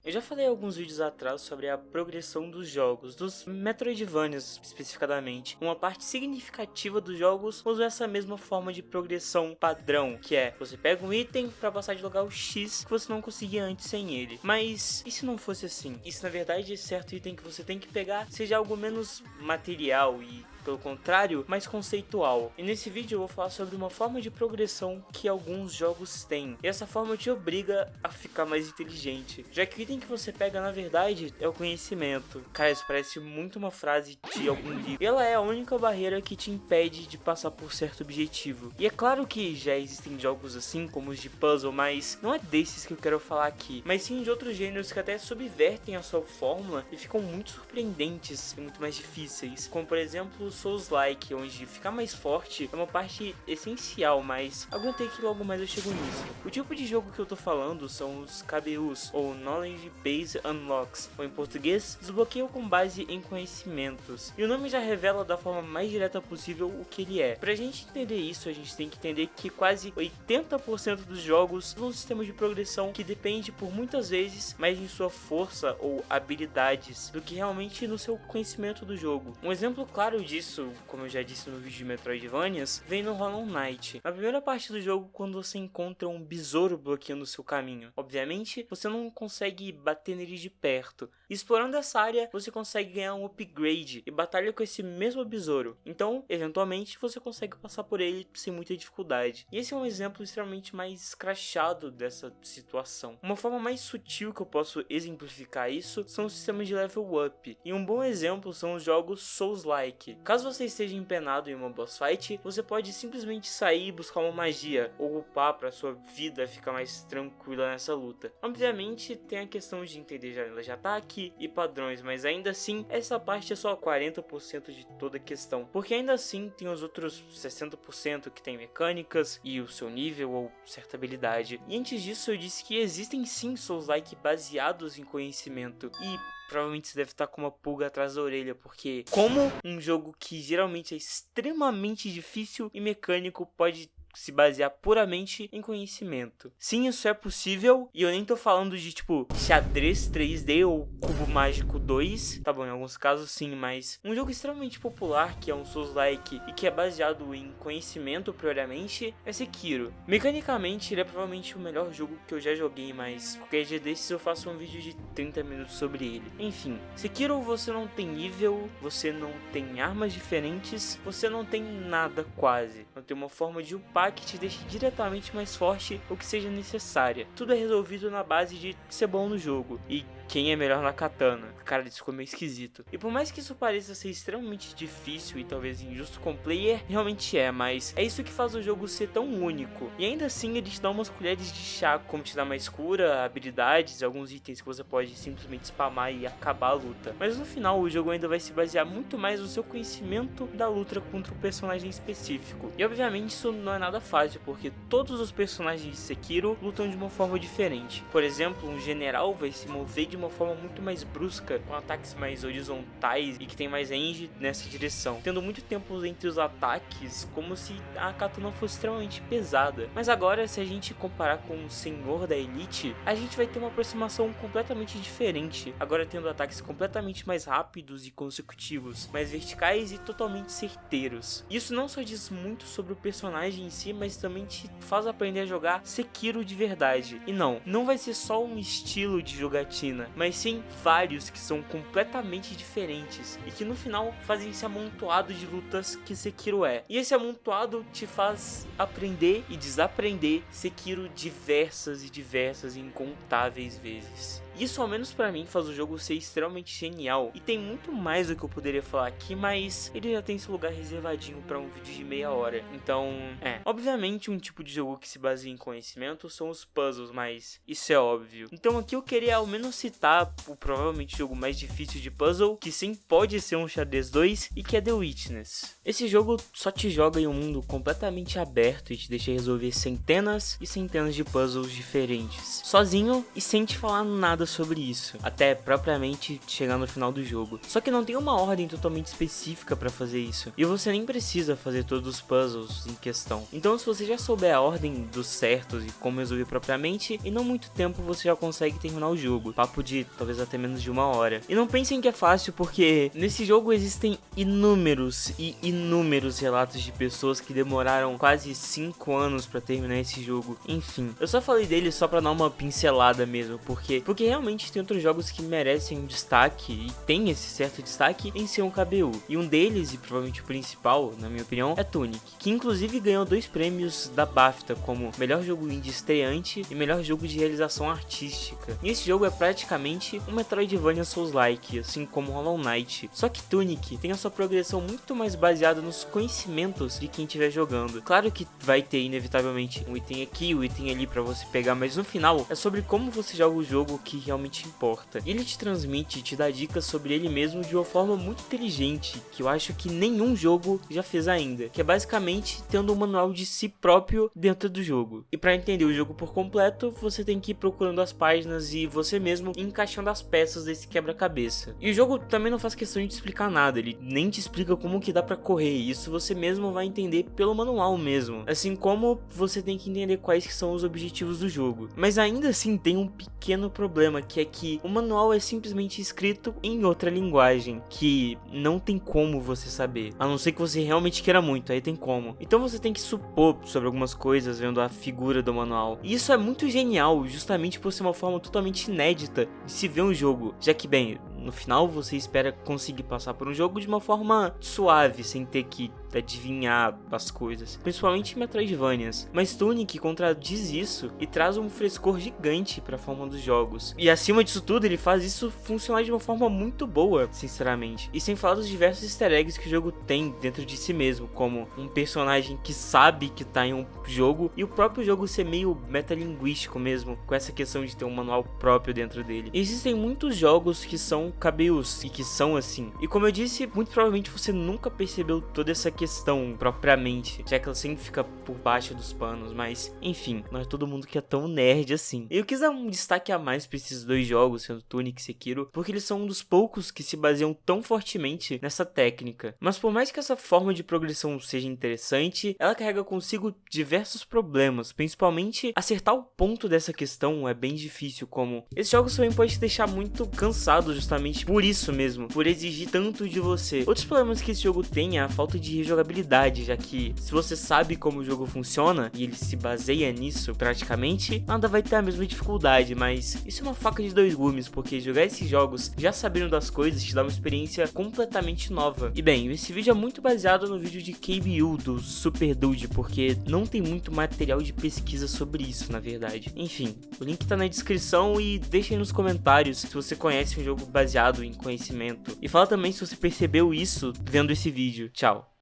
Eu já falei alguns vídeos atrás sobre a progressão dos jogos, dos Metroidvanias especificadamente. Uma parte significativa dos jogos usa essa mesma forma de progressão padrão, que é você pega um item para passar de lugar o X que você não conseguia antes sem ele. Mas e se não fosse assim? E se na verdade esse certo item que você tem que pegar seja algo menos material e, pelo contrário, mais conceitual. E nesse vídeo eu vou falar sobre uma forma de progressão que alguns jogos têm. E essa forma te obriga a ficar mais inteligente, já que o item que você pega na verdade é o conhecimento. Cara, isso parece muito uma frase de algum livro. E ela é a única barreira que te impede de passar por certo objetivo. E é claro que já existem jogos assim, como os de puzzle, mas não é desses que eu quero falar aqui, mas sim de outros gêneros que até subvertem a sua fórmula e ficam muito surpreendentes e muito mais difíceis, como por exemplo Souls-like, onde ficar mais forte é uma parte essencial, mas aguentei que logo mais eu chego nisso. O tipo de jogo que eu tô falando são os KBUs, ou Knowledge Base Unlocks, ou em português, desbloqueio com base em conhecimentos. E o nome já revela da forma mais direta possível o que ele é. Pra gente entender isso, a gente tem que entender que quase 80% dos jogos usam um sistema de progressão que depende por muitas vezes mais em sua força ou habilidades do que realmente no seu conhecimento do jogo. Um exemplo claro disso, como eu já disse no vídeo de Metroidvanias, vem no Hollow Knight. Na primeira parte do jogo, quando você encontra um besouro bloqueando o seu caminho. Obviamente, você não consegue bater nele de perto. Explorando essa área, você consegue ganhar um upgrade e batalha com esse mesmo besouro. Então, eventualmente, você consegue passar por ele sem muita dificuldade. E esse é um exemplo extremamente mais escrachado dessa situação. Uma forma mais sutil que eu posso exemplificar isso são os sistemas de level up. E um bom exemplo são os jogos Souls-like. Caso você esteja empenado em uma boss fight, você pode simplesmente sair e buscar uma magia, ou upar para sua vida ficar mais tranquila nessa luta. Obviamente tem a questão de entender janelas de ataque e padrões, mas ainda assim essa parte é só 40% de toda a questão, porque ainda assim tem os outros 60% que tem mecânicas e o seu nível ou certa habilidade. E antes disso eu disse que existem sim Souls-like baseados em conhecimento, e provavelmente você deve estar com uma pulga atrás da orelha, porque como um jogo que geralmente é extremamente difícil e mecânico pode se basear puramente em conhecimento? Sim, isso é possível, e eu nem tô falando de tipo xadrez 3D ou cubo mágico 2, tá bom, em alguns casos sim, mas um jogo extremamente popular que é um Souls-like e que é baseado em conhecimento prioriamente é Sekiro. Mecanicamente ele é provavelmente o melhor jogo que eu já joguei, mas qualquer dia desses eu faço um vídeo de 30 minutos sobre ele. Enfim, Sekiro você não tem nível, você não tem armas diferentes, você não tem nada quase, não tem uma forma de upar que te deixe diretamente mais forte ou que seja necessária. Tudo é resolvido na base de ser bom no jogo e quem é melhor na katana. Cara, isso ficou meio esquisito. E por mais que isso pareça ser extremamente difícil e talvez injusto com o player, realmente é, mas é isso que faz o jogo ser tão único. E ainda assim ele te dá umas colheres de chá, como te dá mais cura, habilidades, alguns itens que você pode simplesmente spamar e acabar a luta. Mas no final o jogo ainda vai se basear muito mais no seu conhecimento da luta contra um personagem específico. E obviamente isso não é nada fácil, porque todos os personagens de Sekiro lutam de uma forma diferente. Por exemplo, um general vai se mover de uma forma muito mais brusca, com ataques mais horizontais e que tem mais range nessa direção, tendo muito tempo entre os ataques, como se a katana fosse extremamente pesada. Mas agora, se a gente comparar com o Senhor da Elite, a gente vai ter uma aproximação completamente diferente, agora tendo ataques completamente mais rápidos e consecutivos, mais verticais e totalmente certeiros. Isso não só diz muito sobre o personagem em si, mas também te faz aprender a jogar Sekiro de verdade. E não vai ser só um estilo de jogatina, mas sim vários que são completamente diferentes e que no final fazem esse amontoado de lutas que Sekiro é. E esse amontoado te faz aprender e desaprender Sekiro diversas e incontáveis vezes. Isso, ao menos pra mim, faz o jogo ser extremamente genial. E tem muito mais do que eu poderia falar aqui, mas ele já tem esse lugar reservadinho pra um vídeo de meia hora. Então, obviamente um tipo de jogo que se baseia em conhecimento são os puzzles, mas isso é óbvio. Então aqui eu queria ao menos citar o provavelmente jogo mais difícil de puzzle, que sim pode ser um xadrez 2, e que é The Witness. Esse jogo só te joga em um mundo completamente aberto e te deixa resolver centenas e centenas de puzzles diferentes, sozinho e sem te falar nada sobre isso, até propriamente chegar no final do jogo. Só que não tem uma ordem totalmente específica pra fazer isso, e você nem precisa fazer todos os puzzles em questão. Então se você já souber a ordem dos certos e como resolver propriamente, em não muito tempo você já consegue terminar o jogo, papo de talvez até menos de 1 hora. E não pensem que é fácil, porque nesse jogo existem inúmeros e inúmeros relatos de pessoas que demoraram quase 5 anos pra terminar esse jogo. Enfim, eu só falei dele só pra dar uma pincelada mesmo, porque realmente tem outros jogos que merecem um destaque, e tem esse certo destaque em ser um KBU. E um deles, e provavelmente o principal, na minha opinião, é Tunic, que inclusive ganhou 2 prêmios da BAFTA, como melhor jogo indie estreante e melhor jogo de realização artística. E esse jogo é praticamente um Metroidvania Souls-like, assim como Hollow Knight. Só que Tunic tem a sua progressão muito mais baseada nos conhecimentos de quem estiver jogando. Claro que vai ter inevitavelmente um item aqui, um item ali pra você pegar, mas no final é sobre como você joga o jogo que realmente importa. Ele te transmite e te dá dicas sobre ele mesmo de uma forma muito inteligente, que eu acho que nenhum jogo já fez ainda, que é basicamente tendo um manual de si próprio dentro do jogo. E para entender o jogo por completo, você tem que ir procurando as páginas e você mesmo encaixando as peças desse quebra-cabeça. E o jogo também não faz questão de te explicar nada, ele nem te explica como que dá pra correr, isso você mesmo vai entender pelo manual mesmo, assim como você tem que entender quais que são os objetivos do jogo. Mas ainda assim tem um pequeno problema, que é que o manual é simplesmente escrito em outra linguagem, que não tem como você saber, a não ser que você realmente queira muito, aí tem como. Então você tem que supor sobre algumas coisas vendo a figura do manual. E isso é muito genial, justamente por ser uma forma totalmente inédita de se ver um jogo, já que, bem, no final você espera conseguir passar por um jogo de uma forma suave, sem ter que adivinhar as coisas, principalmente em Metroidvanias. Mas Tunic contradiz isso e traz um frescor gigante para a forma dos jogos. E acima disso tudo, ele faz isso funcionar de uma forma muito boa, sinceramente. E sem falar dos diversos easter eggs que o jogo tem dentro de si mesmo, como um personagem que sabe que tá em um jogo e o próprio jogo ser meio metalinguístico mesmo, com essa questão de ter um manual próprio dentro dele. E existem muitos jogos que são KBUs e que são assim. E como eu disse, muito provavelmente você nunca percebeu toda essa questão propriamente, já que ela sempre fica por baixo dos panos, mas enfim, não é todo mundo que é tão nerd assim. Eu quis dar um destaque a mais pra esses 2 jogos, sendo Tunic e Sekiro, porque eles são um dos poucos que se baseiam tão fortemente nessa técnica. Mas por mais que essa forma de progressão seja interessante, ela carrega consigo diversos problemas, principalmente acertar o ponto dessa questão é bem difícil, como esses jogos também podem te deixar muito cansado justamente por isso mesmo, por exigir tanto de você. Outros problemas que esse jogo tem é a falta de rejogabilidade, já que se você sabe como o jogo funciona e ele se baseia nisso praticamente, nada vai ter a mesma dificuldade, mas isso é uma faca de 2 gumes, porque jogar esses jogos já sabendo das coisas te dá uma experiência completamente nova. E bem, esse vídeo é muito baseado no vídeo de KBU do Super Dude, porque não tem muito material de pesquisa sobre isso, na verdade. Enfim, o link tá na descrição e deixa aí nos comentários se você conhece um jogo baseado em conhecimento. E fala também se você percebeu isso vendo esse vídeo. Tchau!